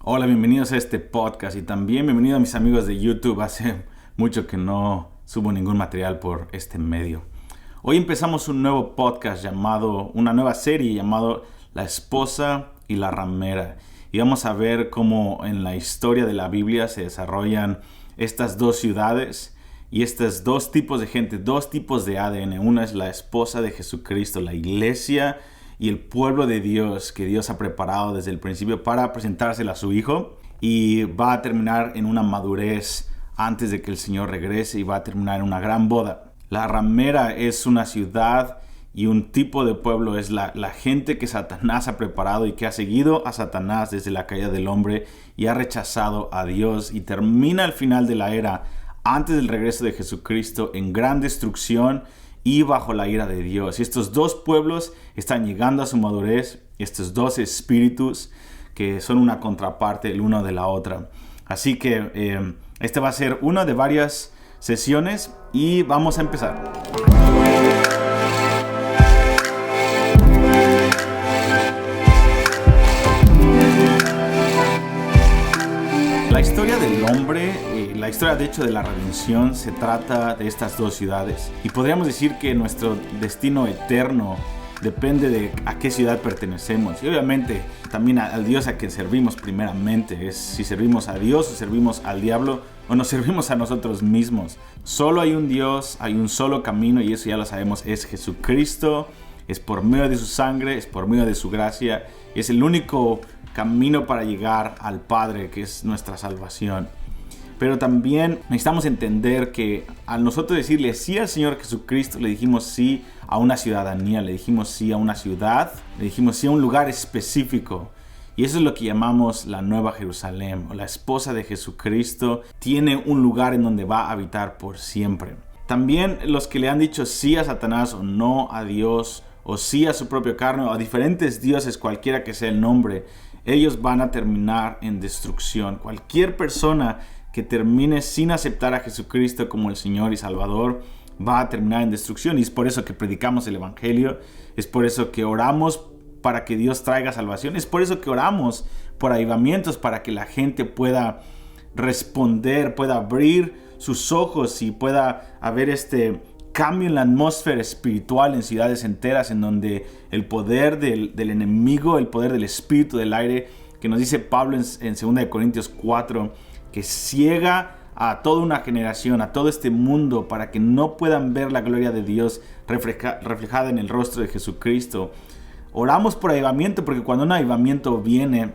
Hola, bienvenidos a este podcast y también bienvenidos a mis amigos de YouTube. Hace mucho que no subo ningún material por este medio. Hoy empezamos un nuevo podcast una nueva serie llamado La esposa y la ramera. Y vamos a ver cómo en la historia de la Biblia se desarrollan estas dos ciudades y estos dos tipos de gente, dos tipos de ADN. Una es la esposa de Jesucristo, la iglesia y el pueblo de Dios que Dios ha preparado desde el principio para presentársela a su Hijo, y va a terminar en una madurez antes de que el Señor regrese y va a terminar en una gran boda. La ramera es una ciudad y un tipo de pueblo, es la gente que Satanás ha preparado y que ha seguido a Satanás desde la caída del hombre y ha rechazado a Dios, y termina al final de la era, antes del regreso de Jesucristo, en gran destrucción y bajo la ira de Dios. Y estos dos pueblos están llegando a su madurez, estos dos espíritus que son una contraparte el uno de la otra. Así que este va a ser una de varias sesiones y vamos a empezar. La historia del hombre, la historia de hecho de la redención, se trata de estas dos ciudades. Y podríamos decir que nuestro destino eterno depende de a qué ciudad pertenecemos. Y obviamente también al Dios a quien servimos primeramente. Es si servimos a Dios o servimos al diablo o nos servimos a nosotros mismos. Solo hay un Dios, hay un solo camino, y eso ya lo sabemos, es Jesucristo. Es por medio de su sangre, es por medio de su gracia. Es el único camino para llegar al Padre, que es nuestra salvación. Pero también necesitamos entender que al nosotros decirle sí al Señor Jesucristo, le dijimos sí a una ciudadanía, le dijimos sí a una ciudad, le dijimos sí a un lugar específico. Y eso es lo que llamamos la Nueva Jerusalén, o la esposa de Jesucristo. Tiene un lugar en donde va a habitar por siempre. También los que le han dicho sí a Satanás o no a Dios, o sí a su propio carne, o a diferentes dioses, cualquiera que sea el nombre, ellos van a terminar en destrucción. Cualquier persona que termine sin aceptar a Jesucristo como el Señor y Salvador va a terminar en destrucción. Y es por eso que predicamos el Evangelio, es por eso que oramos para que Dios traiga salvación, es por eso que oramos por avivamientos, para que la gente pueda responder, pueda abrir sus ojos y pueda haber este cambio en la atmósfera espiritual en ciudades enteras, en donde el poder del enemigo, el poder del espíritu del aire, que nos dice Pablo en 2 Corintios 4, que ciega a toda una generación, a todo este mundo, para que no puedan ver la gloria de Dios reflejada en el rostro de Jesucristo. Oramos por avivamiento, porque cuando un avivamiento viene,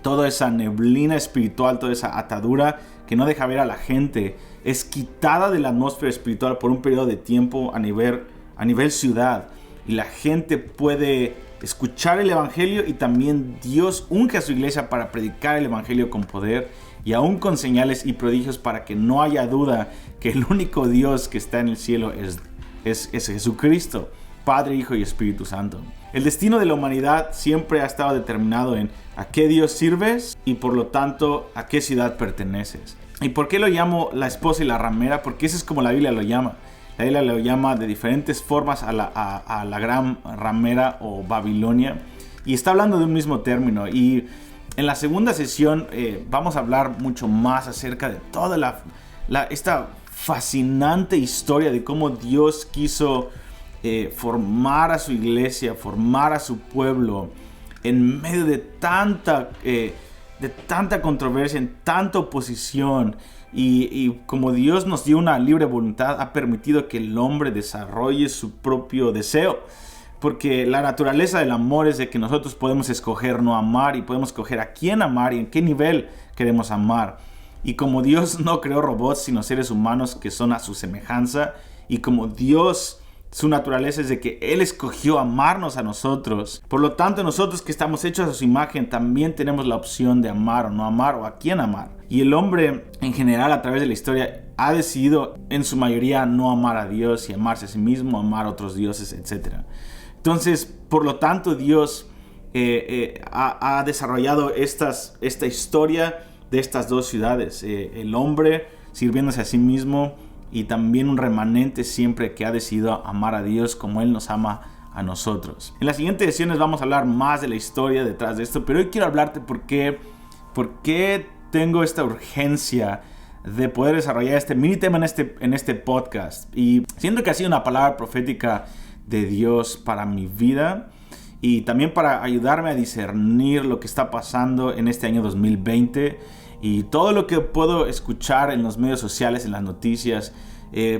toda esa neblina espiritual, toda esa atadura que no deja ver a la gente, es quitada de la atmósfera espiritual por un periodo de tiempo a nivel ciudad. Y la gente puede escuchar el Evangelio, y también Dios unge a su iglesia para predicar el Evangelio con poder y aún con señales y prodigios, para que no haya duda que el único Dios que está en el cielo es Jesucristo, Padre, Hijo y Espíritu Santo. El destino de la humanidad siempre ha estado determinado en a qué Dios sirves y por lo tanto a qué ciudad perteneces. ¿Y por qué lo llamo la esposa y la ramera? Porque eso es como la Biblia lo llama. La Biblia lo llama de diferentes formas a la gran ramera o Babilonia, y está hablando de un mismo término. Y en la segunda sesión vamos a hablar mucho más acerca de toda esta fascinante historia de cómo Dios quiso formar a su iglesia, formar a su pueblo en medio de tanta controversia, en tanta oposición. Y como Dios nos dio una libre voluntad, ha permitido que el hombre desarrolle su propio deseo. Porque la naturaleza del amor es de que nosotros podemos escoger no amar, y podemos escoger a quién amar y en qué nivel queremos amar. Y como Dios no creó robots, sino seres humanos que son a su semejanza, y como Dios, su naturaleza es de que Él escogió amarnos a nosotros. Por lo tanto, nosotros que estamos hechos a su imagen, también tenemos la opción de amar o no amar, o a quién amar. Y el hombre, en general, a través de la historia, ha decidido en su mayoría no amar a Dios y amarse a sí mismo, amar a otros dioses, etc. Entonces, por lo tanto, Dios ha desarrollado esta historia de estas dos ciudades. El hombre sirviéndose a sí mismo, y también un remanente siempre que ha decidido amar a Dios como Él nos ama a nosotros. En las siguientes sesiones vamos a hablar más de la historia detrás de esto, pero hoy quiero hablarte por qué ¿Por qué tengo esta urgencia de poder desarrollar este mini tema en este podcast? Y siento que ha sido una palabra profética de Dios para mi vida y también para ayudarme a discernir lo que está pasando en este año 2020 y todo lo que puedo escuchar en los medios sociales, en las noticias,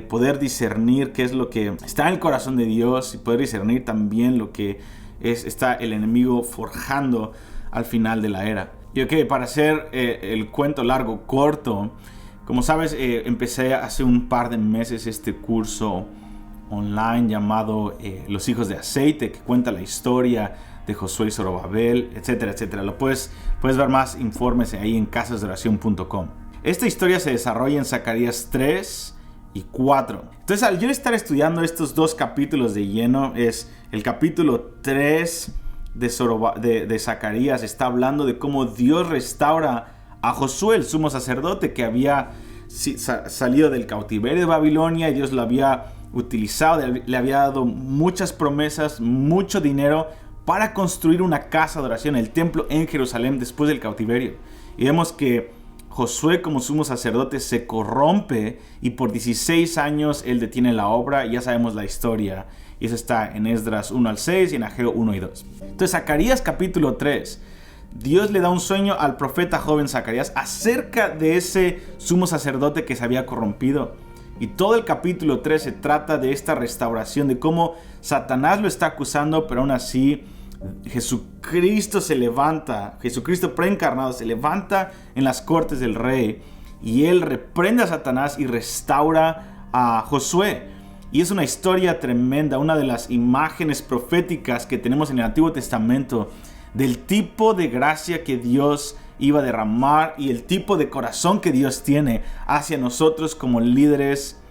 poder discernir qué es lo que está en el corazón de Dios y poder discernir también lo que está el enemigo forjando al final de la era. Y para hacer el cuento largo, corto, como sabes, empecé hace un par de meses este curso online llamado Los Hijos de Aceite, que cuenta la historia de Josué y Zorobabel, etcétera, etcétera. Puedes ver más informes ahí en casasdeoración.com. Esta historia se desarrolla en Zacarías 3 y 4. Entonces, al yo estar estudiando estos dos capítulos de lleno, es el capítulo 3 de Zacarías, está hablando de cómo Dios restaura a Josué, el sumo sacerdote, que había salido del cautiverio de Babilonia y Dios lo había utilizado, le había dado muchas promesas, mucho dinero para construir una casa de oración, el templo en Jerusalén después del cautiverio. Y vemos que Josué, como sumo sacerdote, se corrompe y por 16 años él detiene la obra. Ya sabemos la historia y eso está en Esdras 1 al 6 y en Ageo 1 y 2. Entonces, Zacarías capítulo 3, Dios le da un sueño al profeta joven Zacarías acerca de ese sumo sacerdote que se había corrompido. Y todo el capítulo 3 se trata de esta restauración, de cómo Satanás lo está acusando, pero aún así Jesucristo se levanta, Jesucristo preencarnado se levanta en las cortes del rey y él reprende a Satanás y restaura a Josué. Y es una historia tremenda, una de las imágenes proféticas que tenemos en el Antiguo Testamento del tipo de gracia que Dios iba a derramar y el tipo de corazón que Dios tiene hacia nosotros como líderes,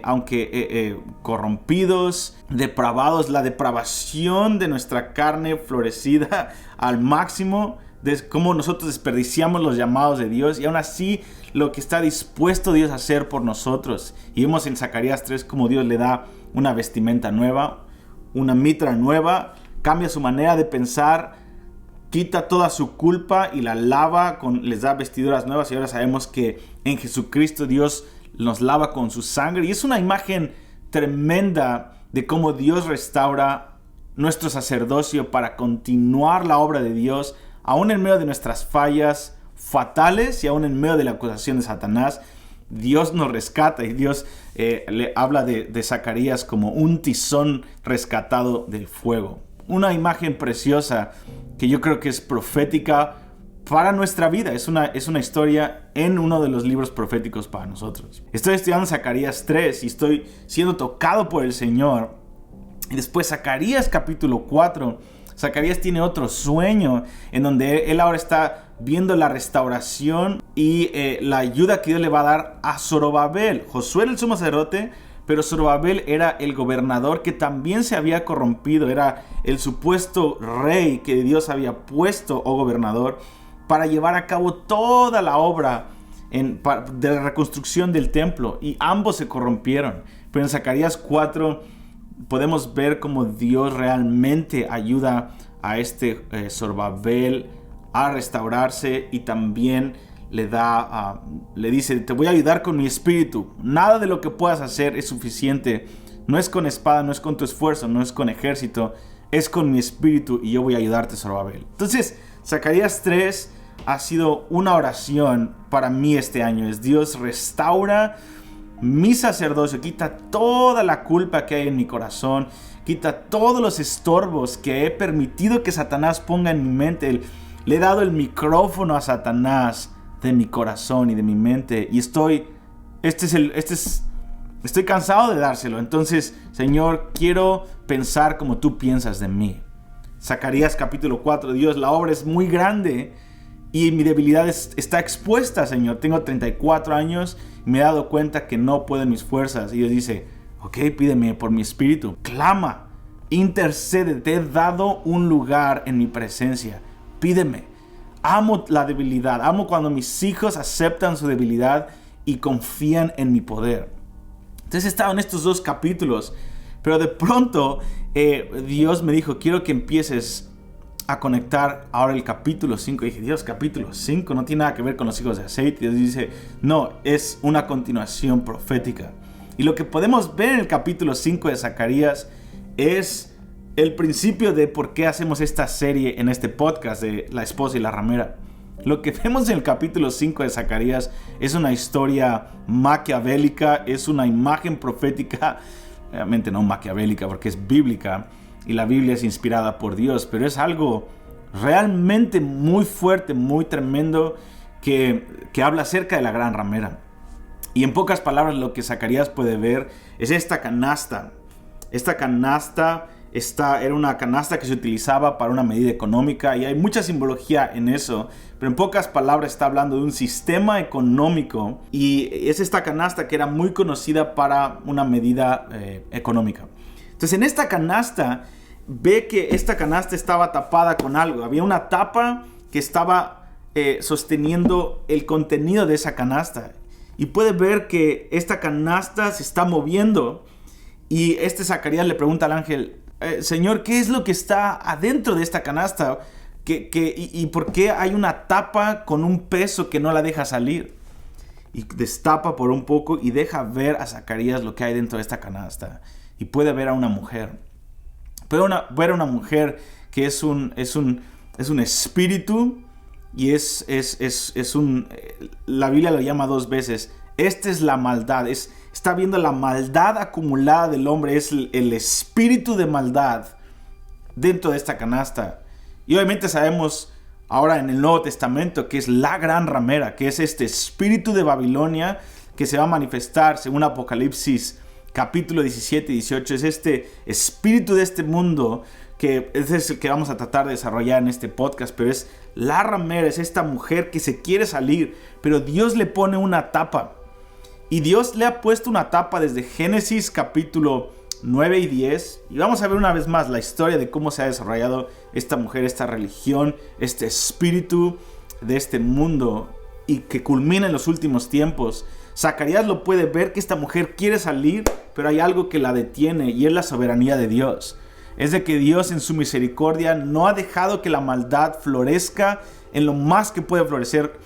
aunque corrompidos, depravados, la depravación de nuestra carne florecida al máximo, de cómo nosotros desperdiciamos los llamados de Dios y aún así lo que está dispuesto Dios a hacer por nosotros. Y vemos en Zacarías 3 cómo Dios le da una vestimenta nueva, una mitra nueva, cambia su manera de pensar, quita toda su culpa y la lava, les da vestiduras nuevas y ahora sabemos que en Jesucristo Dios nos lava con su sangre. Y es una imagen tremenda de cómo Dios restaura nuestro sacerdocio para continuar la obra de Dios, aún en medio de nuestras fallas fatales y aún en medio de la acusación de Satanás. Dios nos rescata y Dios le habla de Zacarías como un tizón rescatado del fuego. Una imagen preciosa que yo creo que es profética para nuestra vida. Es una historia en uno de los libros proféticos para nosotros. Estoy estudiando Zacarías 3 y estoy siendo tocado por el Señor. Y después Zacarías capítulo 4. Zacarías tiene otro sueño en donde él ahora está viendo la restauración y la ayuda que Dios le va a dar a Zorobabel. Josué era el sumo sacerdote, pero Zorobabel era el gobernador que también se había corrompido. Era el supuesto rey que Dios había puesto o gobernador para llevar a cabo toda la obra de la reconstrucción del templo. Y ambos se corrompieron. Pero en Zacarías 4 podemos ver cómo Dios realmente ayuda a Zorobabel a restaurarse y también le dice: te voy a ayudar con mi espíritu. Nada de lo que puedas hacer es suficiente. No es con espada, no es con tu esfuerzo, no es con ejército, es con mi espíritu y yo voy a ayudarte, Zorobabel. Entonces, Zacarías 3 ha sido una oración para mí este año. Es: Dios, restaura mi sacerdocio, quita toda la culpa que hay en mi corazón, quita todos los estorbos que he permitido que Satanás ponga en mi mente. Le he dado el micrófono a Satanás de mi corazón y de mi mente y estoy cansado de dárselo. Entonces, Señor, quiero pensar como tú piensas de mí. Zacarías capítulo 4, Dios, la obra es muy grande y mi debilidad está expuesta, Señor. Tengo 34 años y me he dado cuenta que no puedo en mis fuerzas. Y Dios dice: ok, pídeme por mi espíritu, clama, intercede, te he dado un lugar en mi presencia, pídeme. Amo la debilidad, amo cuando mis hijos aceptan su debilidad y confían en mi poder. Entonces he estado en estos dos capítulos, pero de pronto Dios me dijo: quiero que empieces a conectar ahora el capítulo 5. Dije, Dios, capítulo 5 no tiene nada que ver con los hijos de aceite. Dios dice, no, es una continuación profética. Y lo que podemos ver en el capítulo 5 de Zacarías es el principio de por qué hacemos esta serie en este podcast de La esposa y la ramera. Lo que vemos en el capítulo 5 de Zacarías es una historia maquiavélica, es una imagen profética, obviamente no maquiavélica porque es bíblica, y la Biblia es inspirada por Dios, pero es algo realmente muy fuerte, muy tremendo, que habla acerca de la gran ramera. Y en pocas palabras lo que Zacarías puede ver es esta canasta. Esta canasta era una canasta que se utilizaba para una medida económica, y hay mucha simbología en eso, pero en pocas palabras está hablando de un sistema económico, y es esta canasta que era muy conocida para una medida económica. Entonces en esta canasta ve que esta canasta estaba tapada con algo. Había una tapa que estaba sosteniendo el contenido de esa canasta. Y puede ver que esta canasta se está moviendo. Y Zacarías le pregunta al ángel, Señor, ¿qué es lo que está adentro de esta canasta? ¿Y por qué hay una tapa con un peso que no la deja salir? Y destapa por un poco y deja ver a Zacarías lo que hay dentro de esta canasta. Y puede ver a una mujer. Puede ver a una mujer que es un espíritu, y la Biblia lo llama 2 veces. Esta es la maldad. Está viendo la maldad acumulada del hombre. Es el espíritu de maldad dentro de esta canasta. Y obviamente sabemos ahora en el Nuevo Testamento que es la gran ramera, que es este espíritu de Babilonia que se va a manifestar según Apocalipsis capítulo 17 y 18. Es este espíritu de este mundo que es el que vamos a tratar de desarrollar en este podcast, pero es la ramera, es esta mujer que se quiere salir, pero Dios le pone una tapa. Y Dios le ha puesto una tapa desde Génesis capítulo 9 y 10. Y vamos a ver una vez más la historia de cómo se ha desarrollado esta mujer, esta religión, este espíritu de este mundo, y que culmina en los últimos tiempos. Zacarías lo puede ver que esta mujer quiere salir, pero hay algo que la detiene, y es la soberanía de Dios. Es de que Dios en su misericordia no ha dejado que la maldad florezca en lo más que puede florecer.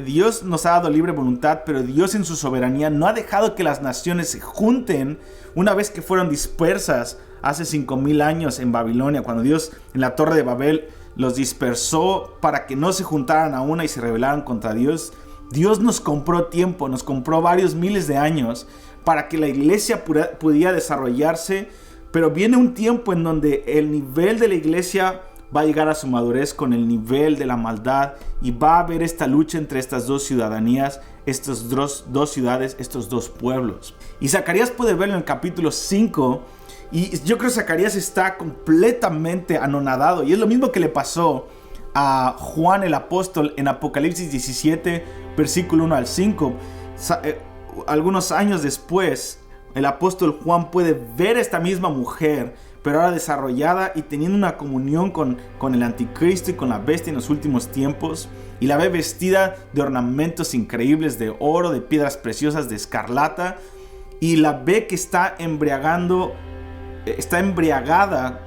Dios nos ha dado libre voluntad, pero Dios en su soberanía no ha dejado que las naciones se junten una vez que fueron dispersas hace 5,000 años en Babilonia, cuando Dios en la Torre de Babel los dispersó para que no se juntaran a una y se rebelaran contra Dios. Dios nos compró tiempo, nos compró varios miles de años para que la iglesia pudiera desarrollarse, pero viene un tiempo en donde el nivel de la iglesia va a llegar a su madurez con el nivel de la maldad, y va a haber esta lucha entre estas dos ciudadanías, estas dos ciudades, estos dos pueblos. Y Zacarías puede verlo en el capítulo 5, y yo creo que Zacarías está completamente anonadado, y es lo mismo que le pasó a Juan el apóstol en Apocalipsis 17, versículo 1 al 5. Algunos años después, el apóstol Juan puede ver a esta misma mujer, pero ahora desarrollada y teniendo una comunión con el anticristo y con la bestia en los últimos tiempos, y la ve vestida de ornamentos increíbles, de oro, de piedras preciosas, de escarlata, y la ve que está embriagada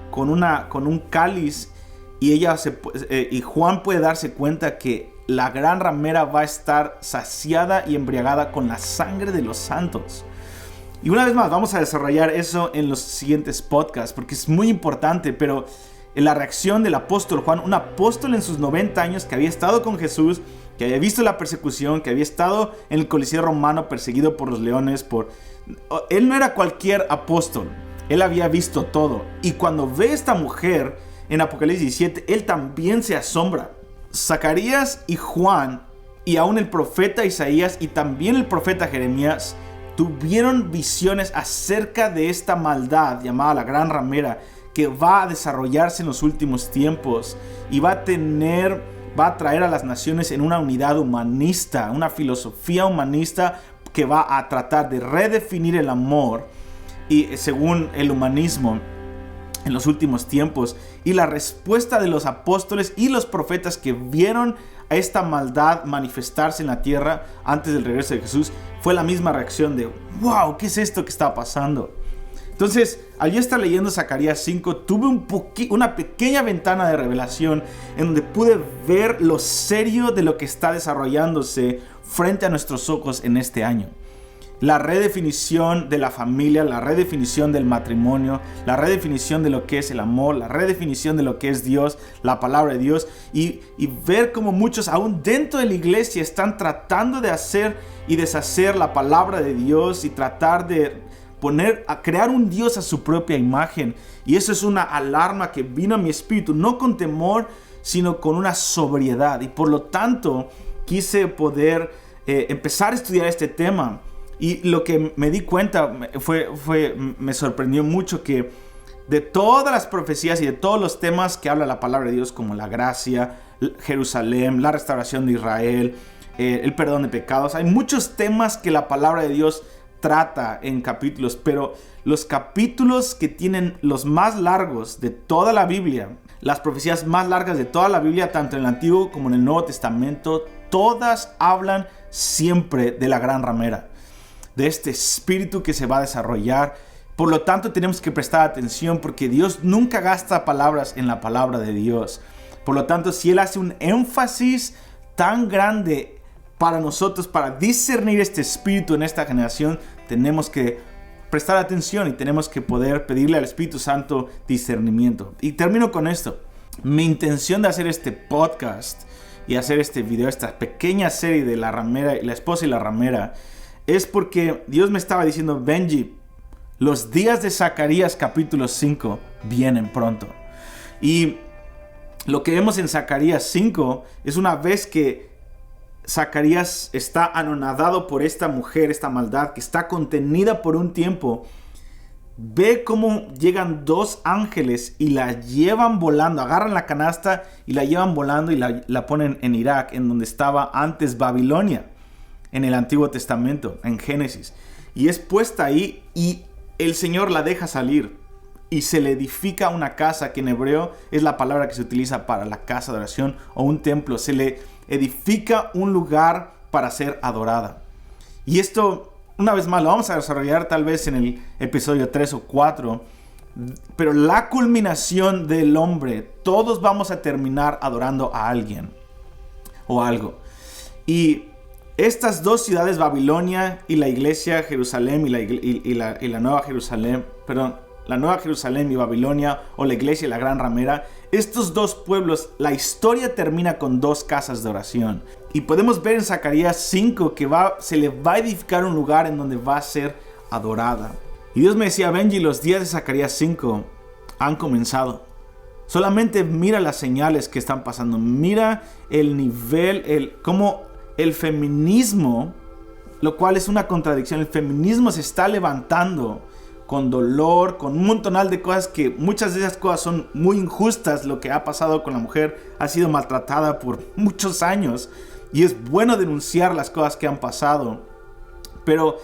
con un cáliz, y Juan puede darse cuenta que la gran ramera va a estar saciada y embriagada con la sangre de los santos. Y una vez más vamos a desarrollar eso en los siguientes podcasts, porque es muy importante. Pero en la reacción del apóstol Juan, un apóstol en sus 90 años que había estado con Jesús, que había visto la persecución, que había estado en el Coliseo romano perseguido por los leones, él no era cualquier apóstol, él había visto todo. Y cuando ve a esta mujer en Apocalipsis 17, él también se asombra. Zacarías y Juan, y aún el profeta Isaías y también el profeta Jeremías, tuvieron visiones acerca de esta maldad llamada la gran ramera, que va a desarrollarse en los últimos tiempos y va a traer a las naciones en una unidad humanista, una filosofía humanista que va a tratar de redefinir el amor y según el humanismo en los últimos tiempos. Y la respuesta de los apóstoles y los profetas que vieron a esta maldad manifestarse en la tierra antes del regreso de Jesús fue la misma reacción de wow, ¿qué es esto que está pasando? Entonces, al yo estar leyendo Zacarías 5, tuve una pequeña ventana de revelación en donde pude ver lo serio de lo que está desarrollándose frente a nuestros ojos en este año. La redefinición de la familia, la redefinición del matrimonio, la redefinición de lo que es el amor, la redefinición de lo que es Dios, la palabra de Dios, y ver cómo muchos aún dentro de la iglesia están tratando de hacer y deshacer la palabra de Dios y tratar de crear un Dios a su propia imagen. Y eso es una alarma que vino a mi espíritu, no con temor, sino con una sobriedad. Y por lo tanto, quise poder empezar a estudiar este tema. Y lo que me di cuenta me sorprendió mucho que de todas las profecías y de todos los temas que habla la palabra de Dios, como la gracia, Jerusalén, la restauración de Israel, el perdón de pecados, hay muchos temas que la palabra de Dios trata en capítulos, pero los capítulos que tienen los más largos de toda la Biblia, las profecías más largas de toda la Biblia, tanto en el Antiguo como en el Nuevo Testamento, todas hablan siempre de la gran ramera, de este espíritu que se va a desarrollar. Por lo tanto, tenemos que prestar atención porque Dios nunca gasta palabras en la palabra de Dios. Por lo tanto, si Él hace un énfasis tan grande para nosotros, para discernir este espíritu en esta generación, tenemos que prestar atención y tenemos que poder pedirle al Espíritu Santo discernimiento. Y termino con esto. Mi intención de hacer este podcast y hacer este video, esta pequeña serie de la ramera, la esposa y la ramera, es porque Dios me estaba diciendo: Benji, los días de Zacarías capítulo 5 vienen pronto. Y lo que vemos en Zacarías 5 es una vez que Zacarías está anonadado por esta mujer, esta maldad que está contenida por un tiempo. Ve cómo llegan dos ángeles y la llevan volando, agarran la canasta y la llevan volando y la ponen en Irak, en donde estaba antes Babilonia, en el Antiguo Testamento, en Génesis. Y es puesta ahí y el Señor la deja salir y se le edifica una casa, que en hebreo es la palabra que se utiliza para la casa de oración o un templo. Se le edifica un lugar para ser adorada. Y esto, una vez más, lo vamos a desarrollar tal vez en el episodio 3 o 4. Pero la culminación del hombre, todos vamos a terminar adorando a alguien o algo. Y estas dos ciudades, Babilonia y la iglesia Jerusalén y la Nueva Jerusalén, la Nueva Jerusalén y Babilonia, o la iglesia y la gran ramera, estos dos pueblos, la historia termina con dos casas de oración. Y podemos ver en Zacarías 5 que se le va a edificar un lugar en donde va a ser adorada. Y Dios me decía: Benji, los días de Zacarías 5 han comenzado. Solamente mira las señales que están pasando. Mira el nivel, cómo el feminismo, lo cual es una contradicción, el feminismo se está levantando con dolor, con un montonal de cosas que muchas de esas cosas son muy injustas. Lo que ha pasado con la mujer ha sido maltratada por muchos años y es bueno denunciar las cosas que han pasado. Pero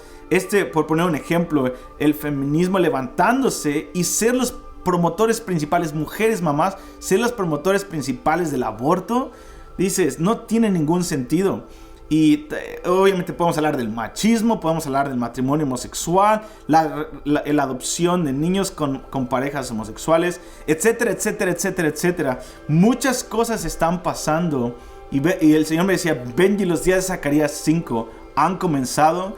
por poner un ejemplo, el feminismo levantándose y ser los promotores principales, mujeres, mamás, ser los promotores principales del aborto, dices, no tiene ningún sentido. Y obviamente podemos hablar del machismo, podemos hablar del matrimonio homosexual, la adopción de niños con parejas homosexuales, etcétera, etcétera, etcétera, etcétera. Muchas cosas están pasando y el Señor me decía: Benji, los días de Zacarías 5 han comenzado,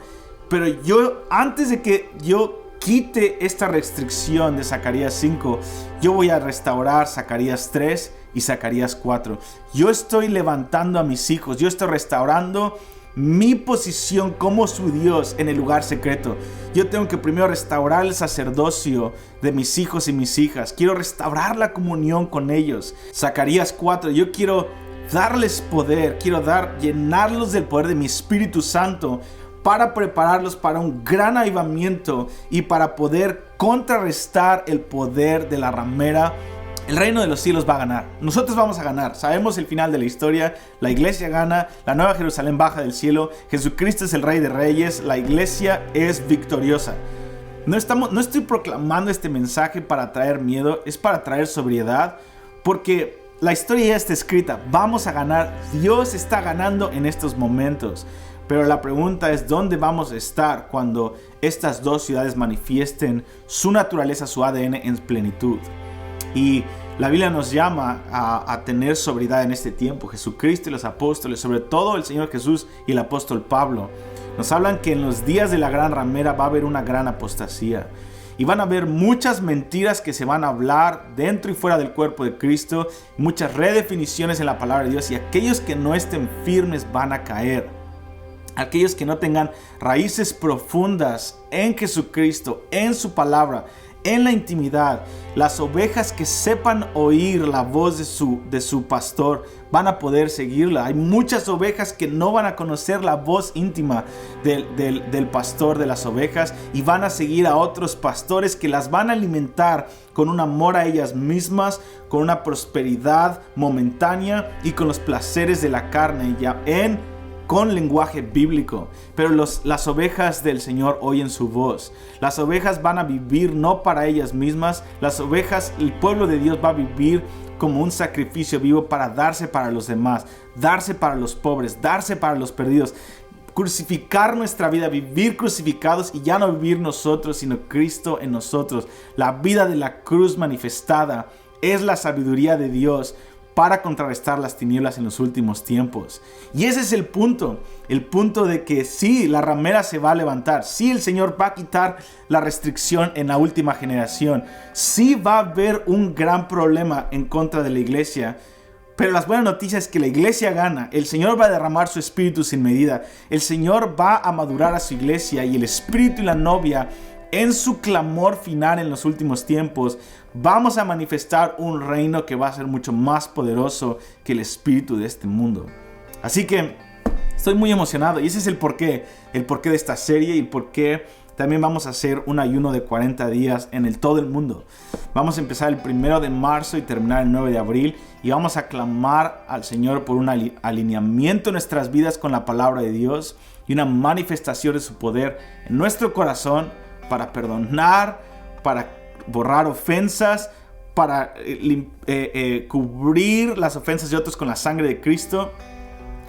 pero antes de que yo quite esta restricción de Zacarías 5, yo voy a restaurar Zacarías 3 y Zacarías 4. Yo estoy levantando a mis hijos, yo estoy restaurando mi posición como su Dios en el lugar secreto. Yo tengo que primero restaurar el sacerdocio de mis hijos y mis hijas. Quiero restaurar la comunión con ellos. Zacarías 4, yo quiero darles poder, llenarlos del poder de mi Espíritu Santo para prepararlos para un gran avivamiento y para poder contrarrestar el poder de la ramera. El reino de los cielos va a ganar. Nosotros vamos a ganar. Sabemos el final de la historia. La iglesia gana. La Nueva Jerusalén baja del cielo. Jesucristo es el Rey de Reyes. La iglesia es victoriosa. No estoy proclamando este mensaje para traer miedo. Es para traer sobriedad. Porque la historia ya está escrita. Vamos a ganar. Dios está ganando en estos momentos. Pero la pregunta es, ¿dónde vamos a estar cuando estas dos ciudades manifiesten su naturaleza, su ADN en plenitud? Y la Biblia nos llama a tener sobriedad en este tiempo. Jesucristo y los apóstoles, sobre todo el Señor Jesús y el apóstol Pablo, nos hablan que en los días de la gran ramera va a haber una gran apostasía. Y van a haber muchas mentiras que se van a hablar dentro y fuera del cuerpo de Cristo, muchas redefiniciones en la palabra de Dios, y aquellos que no estén firmes van a caer. Aquellos que no tengan raíces profundas en Jesucristo, en su palabra, en la intimidad, las ovejas que sepan oír la voz de su pastor van a poder seguirla. Hay muchas ovejas que no van a conocer la voz íntima del pastor de las ovejas y van a seguir a otros pastores que las van a alimentar con un amor a ellas mismas, con una prosperidad momentánea y con los placeres de la carne con lenguaje bíblico. Pero las ovejas del Señor oyen su voz. Las ovejas van a vivir no para ellas mismas. Las ovejas, el pueblo de Dios va a vivir como un sacrificio vivo para darse para los demás, darse para los pobres, darse para los perdidos. Crucificar nuestra vida, vivir crucificados y ya no vivir nosotros, sino Cristo en nosotros. La vida de la cruz manifestada es la sabiduría de Dios para contrarrestar las tinieblas en los últimos tiempos. Y ese es el punto de que sí, la ramera se va a levantar, sí, el Señor va a quitar la restricción en la última generación, sí va a haber un gran problema en contra de la iglesia, pero las buenas noticias es que la iglesia gana. El Señor va a derramar su espíritu sin medida, el Señor va a madurar a su iglesia y el espíritu y la novia en su clamor final en los últimos tiempos vamos a manifestar un reino que va a ser mucho más poderoso que el espíritu de este mundo. Así que estoy muy emocionado y ese es el porqué de esta serie y por qué también vamos a hacer un ayuno de 40 días en todo el mundo. Vamos a empezar el 1 de marzo y terminar el 9 de abril y vamos a clamar al Señor por un alineamiento en nuestras vidas con la palabra de Dios y una manifestación de su poder en nuestro corazón para perdonar, para borrar ofensas, para cubrir las ofensas de otros con la sangre de Cristo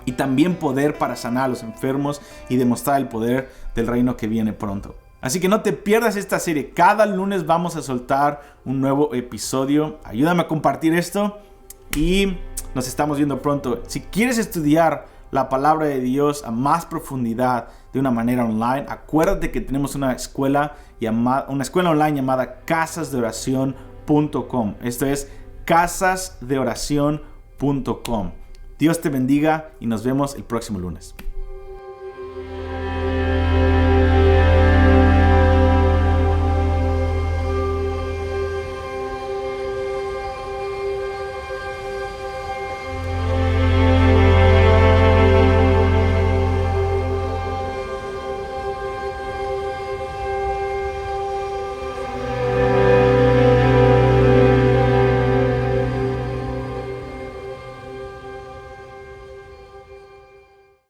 y también poder para sanar a los enfermos y demostrar el poder del reino que viene pronto. Así que no te pierdas esta serie. Cada lunes vamos a soltar un nuevo episodio. Ayúdame a compartir esto y nos estamos viendo pronto. Si quieres estudiar la palabra de Dios a más profundidad de una manera online, acuérdate que tenemos una escuela online llamada casasdeoración.com. Esto es casasdeoración.com. Dios te bendiga y nos vemos el próximo lunes.